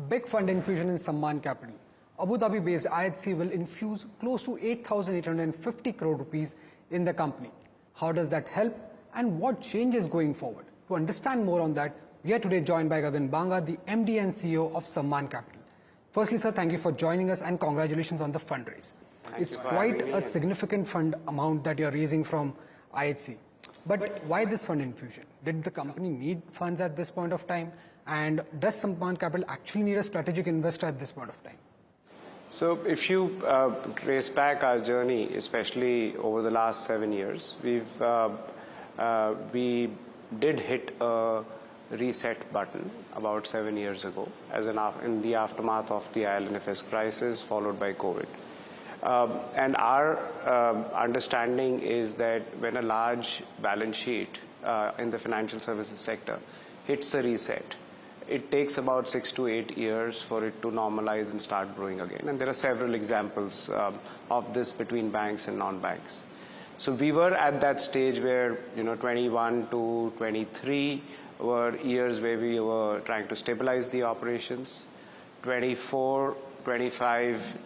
big fund infusion in Sammaan Capital. Abu Dhabi-based IHC will infuse close to 8,850 crore rupees in the company. How does that help and what changes going forward? To understand more on that, we are today joined by Gagan Banga, the MD and CEO of Sammaan Capital. Firstly, sir, thank you for joining us and congratulations on the fundraise. It's quite a significant fund amount that you're raising from IHC. But why this fund infusion? Did the company need funds at this point of time? And does Sammaan Capital actually need a strategic investor at this point of time? So if you trace back our journey, especially over the last 7 years, we did hit a reset button about 7 years ago in the aftermath of the IL&FS crisis followed by COVID. And our understanding is that when a large balance sheet in the financial services sector hits a reset, it takes about 6 to 8 years for it to normalize and start growing again. And there are several examples of this between banks and non-banks. So we were at that stage where 21 to 23 were years where we were trying to stabilize the operations. 24, 25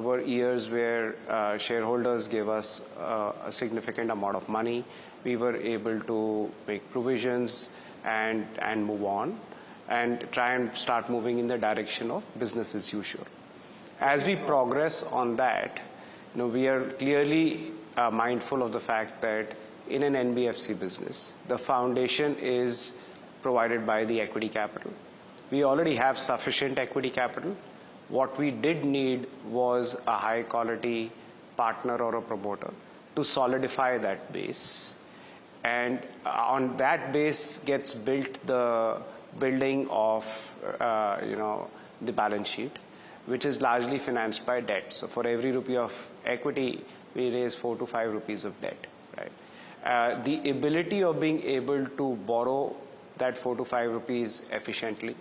were years where shareholders gave us a significant amount of money. We were able to make provisions and move on and try and start moving in the direction of business as usual. As we progress on that, we are clearly mindful of the fact that in an NBFC business, the foundation is provided by the equity capital. We already have sufficient equity capital. What we did need was a high-quality partner or a promoter to solidify that base. And on that base gets built the building of the balance sheet, which is largely financed by debt. So for every rupee of equity, we raise 4 to 5 rupees of debt. Right? The ability of being able to borrow that 4 to 5 rupees efficiently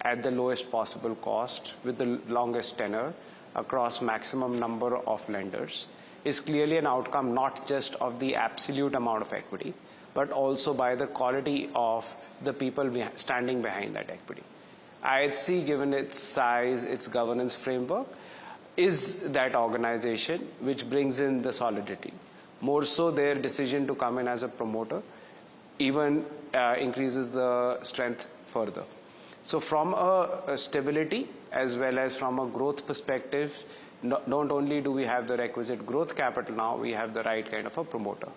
at the lowest possible cost with the longest tenor across maximum number of lenders is clearly an outcome not just of the absolute amount of equity, but also by the quality of the people standing behind that equity. IHC, given its size, its governance framework, is that organization which brings in the solidity. More so, their decision to come in as a promoter even increases the strength further. So from a stability as well as from a growth perspective, not only do we have the requisite growth capital now, we have the right kind of a promoter.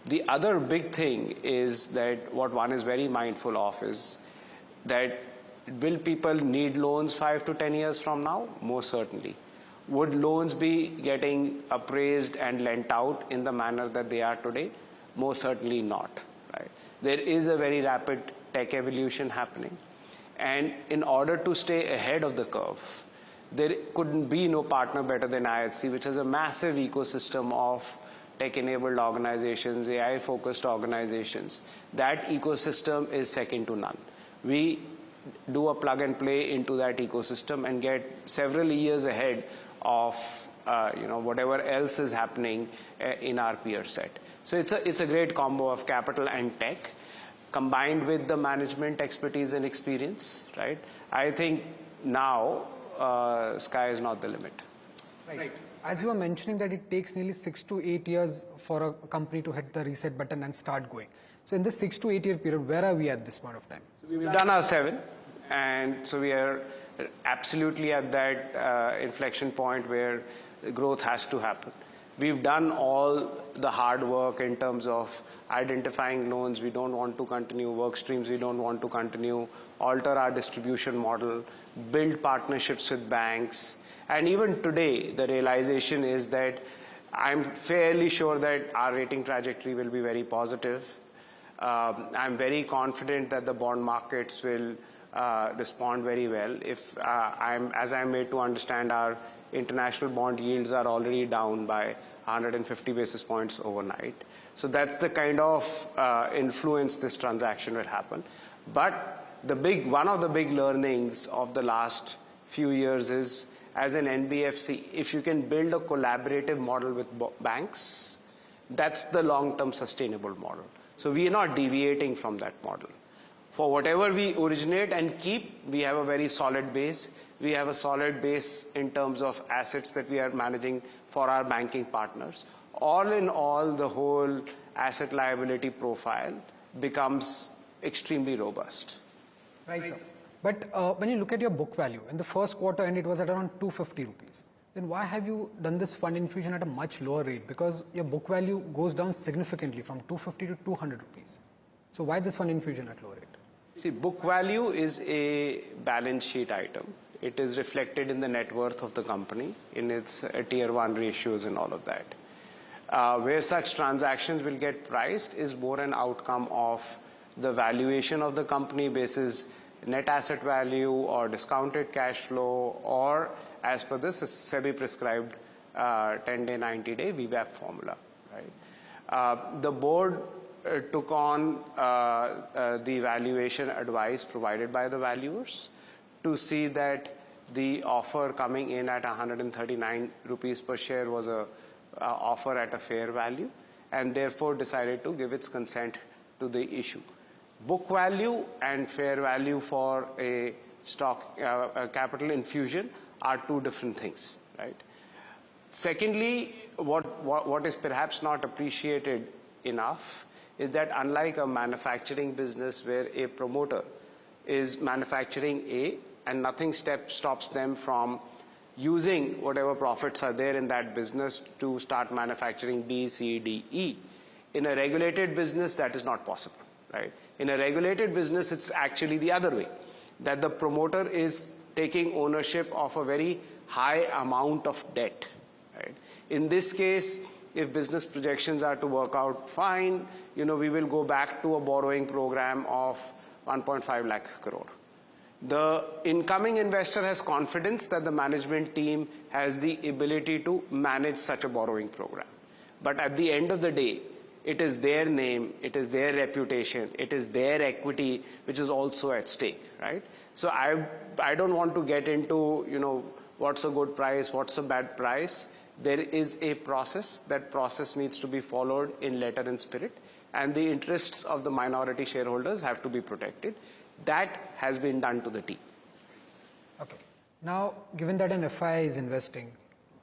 The other big thing is that what one is very mindful of is that will people need loans 5 to 10 years from now? Most certainly. Would loans be getting appraised and lent out in the manner that they are today? Most certainly not. Right? There is a very rapid tech evolution happening. And in order to stay ahead of the curve, there couldn't be no partner better than IHC, which has a massive ecosystem of tech-enabled organizations, AI-focused organizations. That ecosystem is second to none. We do a plug and play into that ecosystem and get several years ahead of whatever else is happening in our peer set. So it's a great combo of capital and tech, combined with the management expertise and experience, right? I think now sky is not the limit. Right. As you were mentioning that it takes nearly 6 to 8 years for a company to hit the reset button and start going. So in this 6 to 8 year period, where are we at this point of time? So we've done our 7, and so we are absolutely at that inflection point where growth has to happen. We've done all the hard work in terms of identifying loans we don't want to continue, work streams we don't want to continue, alter our distribution model, build partnerships with banks. And even today, the realization is that I'm fairly sure that our rating trajectory will be very positive. I'm very confident that the bond markets will respond very well. As I'm made to understand, our international bond yields are already down by 150 basis points overnight. So that's the kind of influence this transaction will happen. But one of the big learnings of the last few years is, as an NBFC, if you can build a collaborative model with banks, that's the long-term sustainable model. So we are not deviating from that model. For whatever we originate and keep, we have a very solid base. We have a solid base in terms of assets that we are managing for our banking partners. All in all, the whole asset liability profile becomes extremely robust. Right, sir. But when you look at your book value, in the first quarter and it was at around 250 rupees, then why have you done this fund infusion at a much lower rate? Because your book value goes down significantly from 250 to 200 rupees. So why this fund infusion at lower rate? See, book value is a balance sheet item. It is reflected in the net worth of the company, in its tier 1 ratios and all of that. Where such transactions will get priced is more an outcome of the valuation of the company basis net asset value or discounted cash flow, or as per this SEBI prescribed 10-day, 90-day VWAP formula. Right? The board took on the valuation advice provided by the valuers to see that the offer coming in at 139 rupees per share was a offer at a fair value, and therefore decided to give its consent to the issue. Book value and fair value for a stock a capital infusion are two different things, right? Secondly, what is perhaps not appreciated enough is that unlike a manufacturing business where a promoter is manufacturing A and nothing stops them from using whatever profits are there in that business to start manufacturing B, C, D, E, in a regulated business that is not possible, right? In a regulated business, it's actually the other way, that the promoter is taking ownership of a very high amount of debt, right? In this case, if business projections are to work out fine, we will go back to a borrowing program of 1.5 lakh crore. The incoming investor has confidence that the management team has the ability to manage such a borrowing program. But at the end of the day, it is their name, it is their reputation, it is their equity which is also at stake, right? So I don't want to get into, what's a good price, what's a bad price. There is a process. That process needs to be followed in letter and spirit, and the interests of the minority shareholders have to be protected. That has been done to the T. Okay. Now, given that an FI is investing,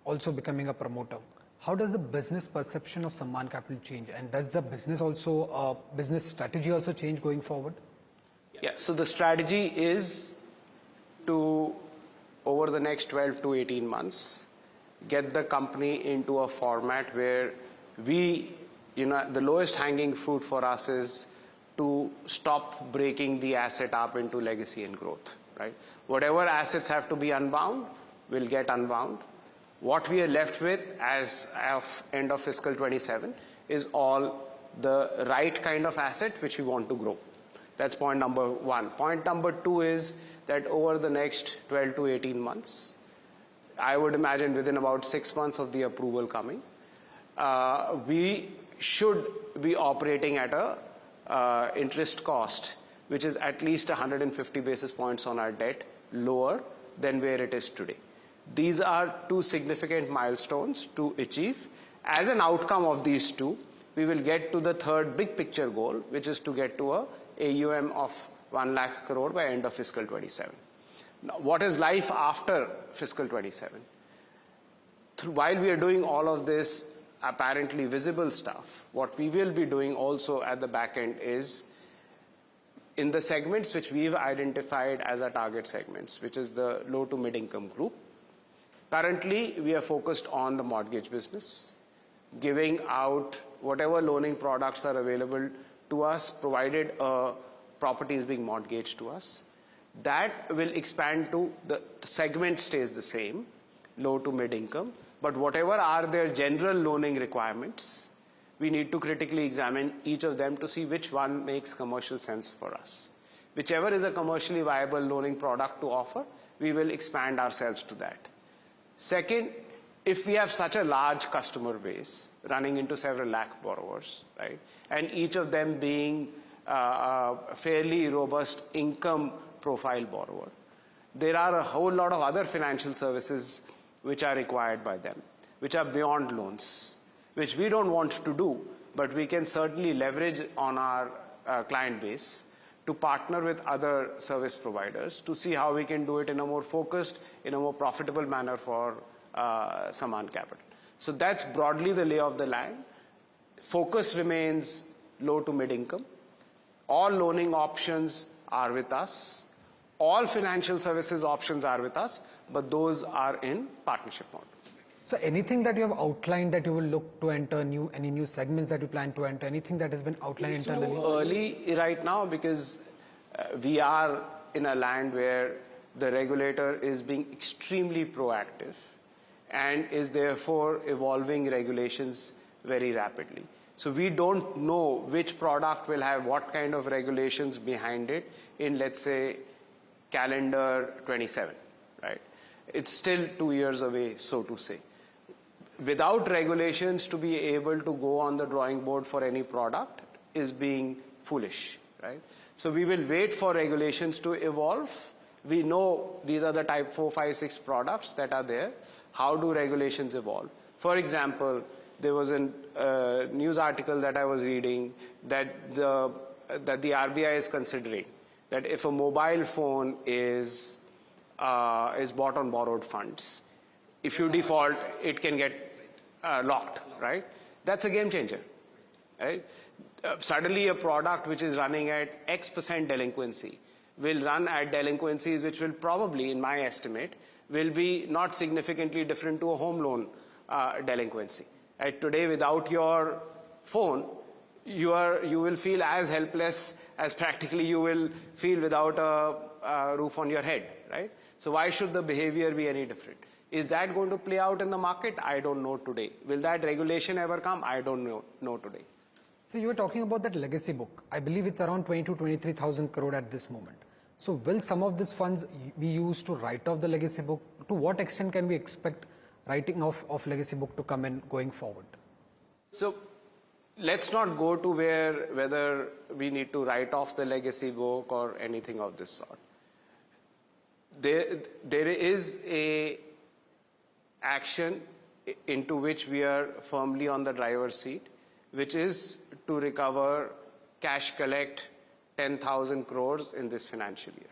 also becoming a promoter, how does the business perception of Sammaan Capital change? And does the business strategy also change going forward? Yeah, so the strategy is to, over the next 12 to 18 months, get the company into a format where the lowest hanging fruit for us is to stop breaking the asset up into legacy and growth, right? Whatever assets have to be unbound will get unbound. What we are left with as of end of fiscal 27 is all the right kind of asset which we want to grow. That's point number one. Point number two is that over the next 12 to 18 months, I would imagine within about 6 months of the approval coming, we should be operating at a interest cost which is at least 150 basis points on our debt lower than where it is today. These are two significant milestones to achieve. As an outcome of these two, we will get to the third big picture goal, which is to get to a AUM of 1 lakh crore by end of fiscal 27. Now, what is life after fiscal 27? While we are doing all of this apparently visible stuff, what we will be doing also at the back end is in the segments which we've identified as our target segments, which is the low to mid income group. Currently, we are focused on the mortgage business, giving out whatever loaning products are available to us, provided a property is being mortgaged to us. That will expand to the segment stays the same, low to mid income, but whatever are their general loaning requirements, we need to critically examine each of them to see which one makes commercial sense for us. Whichever is a commercially viable loaning product to offer, we will expand ourselves to that. Second, if we have such a large customer base running into several lakh borrowers, right, and each of them being a fairly robust income profile borrower, there are a whole lot of other financial services which are required by them, which are beyond loans, which we don't want to do, but we can certainly leverage on our client base to partner with other service providers to see how we can do it in a more focused, in a more profitable manner for Sammaan Capital. So that's broadly the lay of the land. Focus remains low to mid income. All loaning options are with us. All financial services options are with us, but those are in partnership mode. So anything that you have outlined that you will look to enter, any new segments that you plan to enter, anything that has been outlined It's internally? too early right now because we are in a land where the regulator is being extremely proactive and is therefore evolving regulations very rapidly. So we don't know which product will have what kind of regulations behind it in, let's say, calendar 27, right? It's still 2 years away, so to say. Without regulations, to be able to go on the drawing board for any product is being foolish, right? So we will wait for regulations to evolve. We know these are the type 4, 5, 6 products that are there. How do regulations evolve? For example, there was a news article that I was reading that the RBI is considering that if a mobile phone is bought on borrowed funds, if you default, it can get locked, right? That's a game changer, right? Suddenly a product which is running at X% delinquency will run at delinquencies which will probably, in my estimate, will be not significantly different to a home loan delinquency. Right? Today, without your phone, you will feel as helpless as practically you will feel without a roof on your head, right? So why should the behavior be any different? Is that going to play out in the market? I don't know today. Will that regulation ever come? I don't know today. So you were talking about that legacy book. I believe it's around 20 to 23,000 crore at this moment. So will some of these funds be used to write off the legacy book? To what extent can we expect writing off of legacy book to come in going forward? So let's not go to whether we need to write off the legacy book or anything of this sort. There is a action into which we are firmly on the driver's seat, which is to recover, cash collect 10,000 crores in this financial year.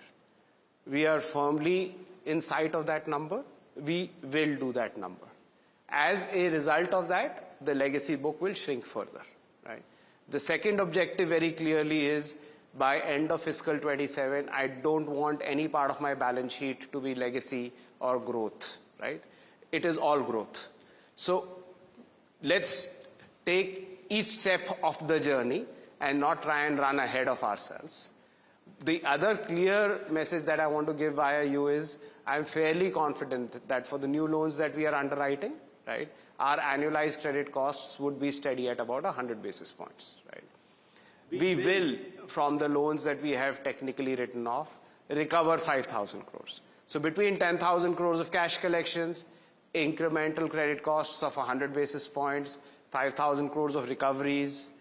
We are firmly in sight of that number. We will do that number. As a result of that, the legacy book will shrink further, right? The second objective very clearly is by end of fiscal 27, I don't want any part of my balance sheet to be legacy or growth, right? It is all growth. So let's take each step of the journey and not try and run ahead of ourselves. The other clear message that I want to give via you is I'm fairly confident that for the new loans that we are underwriting, right, our annualized credit costs would be steady at about 100 basis points, right? We will, from the loans that we have technically written off, recover 5,000 crores. So between 10,000 crores of cash collections, incremental credit costs of 100 basis points, 5,000 crores of recoveries,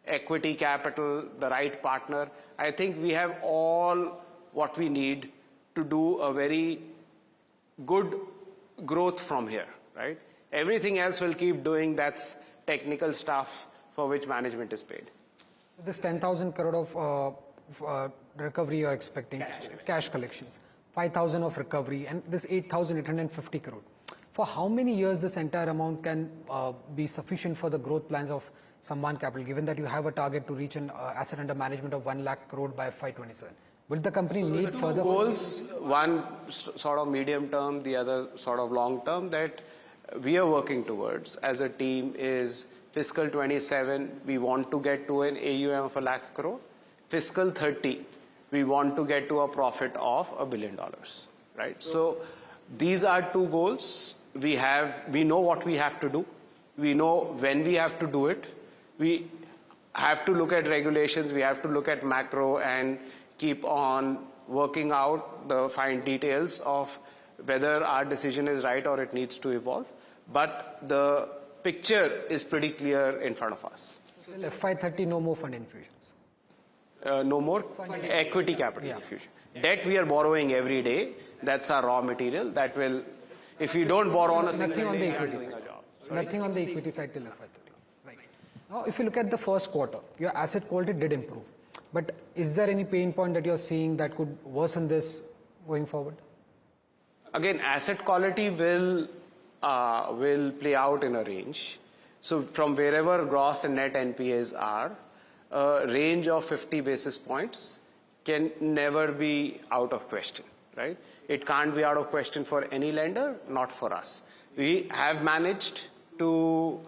equity capital, the right partner, I think we have all what we need to do a very good growth from here, right? Everything else will keep doing, that's technical stuff for which management is paid. This 10,000 crore of recovery you're expecting, cash collections, 5,000 of recovery, and this 8,850 crore. For how many years this entire amount can be sufficient for the growth plans of Sammaan Capital, given that you have a target to reach an asset under management of 1 lakh crore by FY27? Will the company need further goals? One sort of medium term, the other sort of long term that we are working towards as a team is fiscal 27, we want to get to an AUM of 1 lakh crore. Fiscal 30, we want to get to a profit of $1 billion, right? So these are two goals. We know what we have to do. We know when we have to do it. We have to look at regulations. We have to look at macro and keep on working out the fine details of whether our decision is right or it needs to evolve. But the picture is pretty clear in front of us. Till FY30, no more fund infusions? No more equity capital infusion. Debt we are borrowing every day. That's our raw material. That will, if you don't borrow on a single Nothing on the day, equity side. Nothing on the equity side till FY30. Right. Now, if you look at the first quarter, your asset quality did improve. But is there any pain point that you're seeing that could worsen this going forward? Again, asset quality will play out in a range. So from wherever gross and net NPAs are, a range of 50 basis points can never be out of question, right? It can't be out of question for any lender, not for us. We have managed to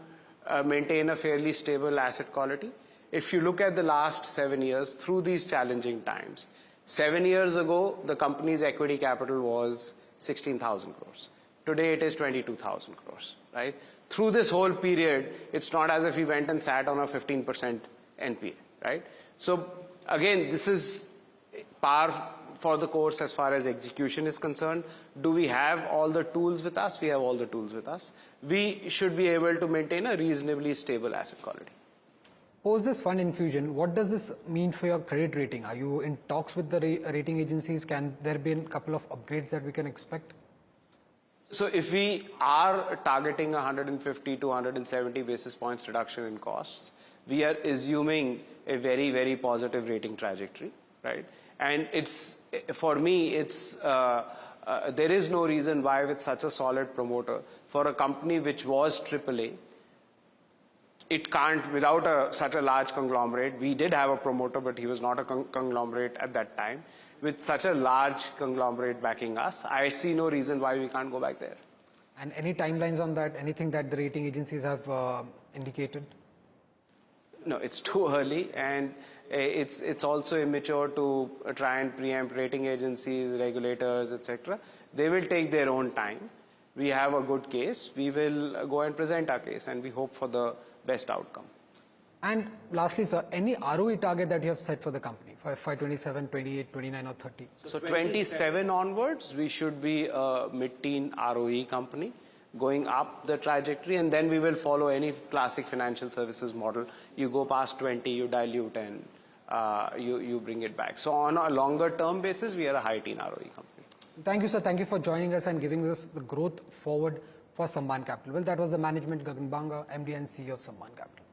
maintain a fairly stable asset quality. If you look at the last 7 years through these challenging times, 7 years ago, the company's equity capital was 16,000 crores. Today it is 22,000 crores, right? Through this whole period, it's not as if we went and sat on a 15% NPA, right? So again, this is par for the course as far as execution is concerned. Do we have all the tools with us? We have all the tools with us. We should be able to maintain a reasonably stable asset quality. Post this fund infusion, what does this mean for your credit rating? Are you in talks with the rating agencies? Can there be a couple of upgrades that we can expect? So if we are targeting 150 to 170 basis points reduction in costs, we are assuming a very, very positive rating trajectory, right? And it's, for me, it's, there is no reason why with such a solid promoter, for a company which was AAA, it can't, without such a large conglomerate. We did have a promoter, but he was not a conglomerate at that time. With such a large conglomerate backing us, I see no reason why we can't go back there. And any timelines on that? Anything that the rating agencies have indicated? No, it's too early, and it's also immature to try and preempt rating agencies, regulators, etc. They will take their own time. We have a good case. We will go and present our case, and we hope for the best outcome. And lastly, sir, any ROE target that you have set for the company for FY 27, 28, 29 or 30? So 27 onwards, we should be a mid-teen ROE company, going up the trajectory, and then we will follow any classic financial services model. You go past 20, you dilute, and you bring it back. So on a longer term basis, we are a high teen ROE company. Thank you, sir. Thank you for joining us and giving us the growth forward for Sammaan Capital. Well, that was the management, Gagan Banga, MD and CEO of Sammaan Capital.